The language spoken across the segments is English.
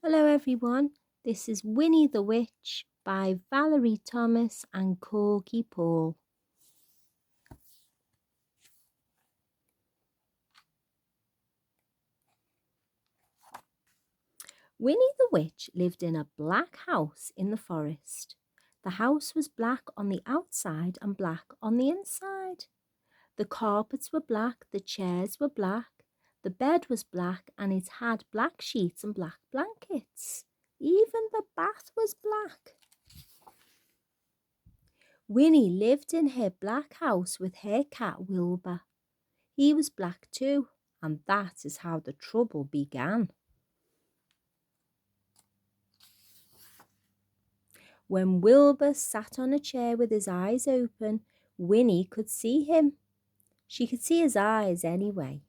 Hello everyone, this is Winnie the Witch by Valerie Thomas and Korky Paul. Winnie the Witch lived in a black house in the forest. The house was black on the outside and black on the inside. The carpets were black, the chairs were black, the bed was black, and it had black sheets and black blankets. Even the bath was black. Winnie lived in her black house with her cat Wilbur. He was black too, and that is how the trouble began. When Wilbur sat on a chair with his eyes open, Winnie could see him. She could see his eyes anyway.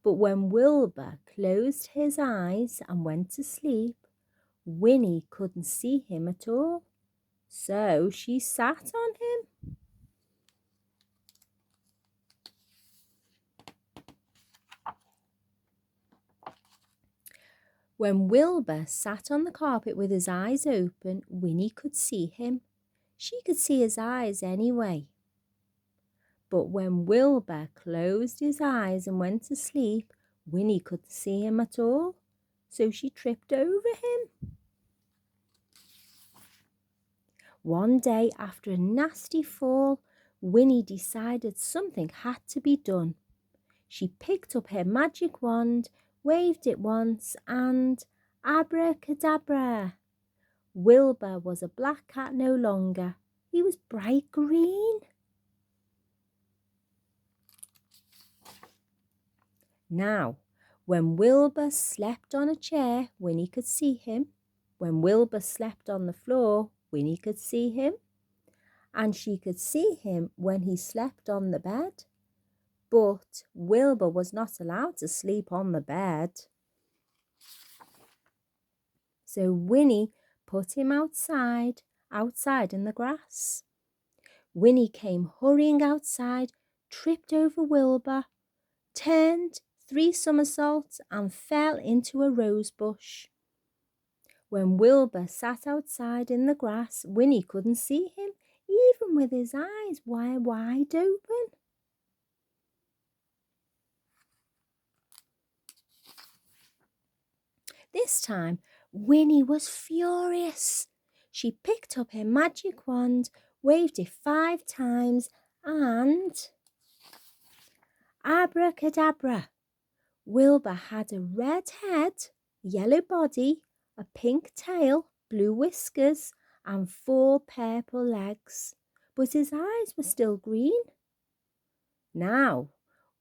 But when Wilbur closed his eyes and went to sleep, Winnie couldn't see him at all. So she sat on him. When Wilbur sat on the carpet with his eyes open, Winnie could see him. She could see his eyes anyway. But when Wilbur closed his eyes and went to sleep, Winnie couldn't see him at all, so she tripped over him. One day, after a nasty fall, Winnie decided something had to be done. She picked up her magic wand, waved it once, and abracadabra! Wilbur was a black cat no longer. He was bright green. Now, when Wilbur slept on a chair, Winnie could see him. When Wilbur slept on the floor, Winnie could see him. And she could see him when he slept on the bed. But Wilbur was not allowed to sleep on the bed. So Winnie put him outside in the grass. Winnie came hurrying outside, tripped over Wilbur, turned 3 somersaults and fell into a rose bush. When Wilbur sat outside in the grass, Winnie couldn't see him, even with his eyes wide open. This time, Winnie was furious. She picked up her magic wand, waved it 5 times, and abracadabra! Wilbur had a red head, yellow body, a pink tail, blue whiskers, and 4 purple legs, but his eyes were still green. Now,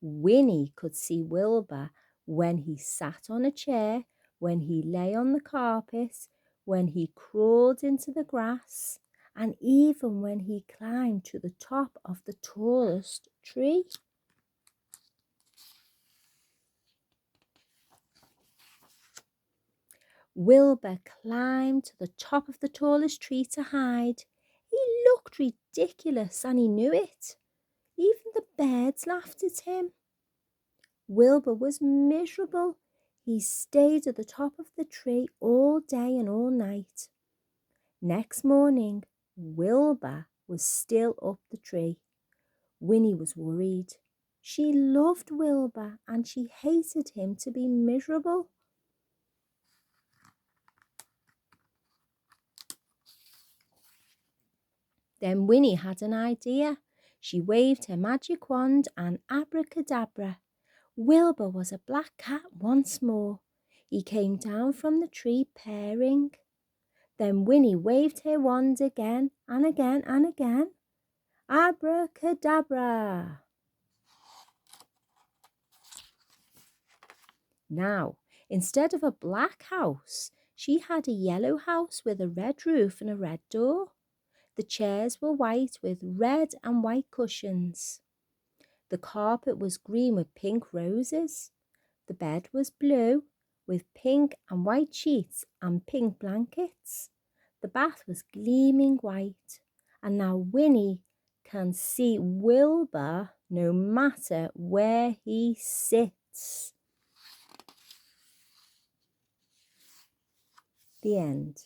Winnie could see Wilbur when he sat on a chair, when he lay on the carpet, when he crawled into the grass, and even when he climbed to the top of the tallest tree. Wilbur climbed to the top of the tallest tree to hide. He looked ridiculous and he knew it. Even the birds laughed at him. Wilbur was miserable. He stayed at the top of the tree all day and all night. Next morning, Wilbur was still up the tree. Winnie was worried. She loved Wilbur and she hated him to be miserable. Then Winnie had an idea. She waved her magic wand and abracadabra. Wilbur was a black cat once more. He came down from the tree purring. Then Winnie waved her wand again and again and again. Abracadabra! Now, instead of a black house, she had a yellow house with a red roof and a red door. The chairs were white with red and white cushions. The carpet was green with pink roses. The bed was blue with pink and white sheets and pink blankets. The bath was gleaming white. And now Winnie can see Wilbur no matter where he sits. The end.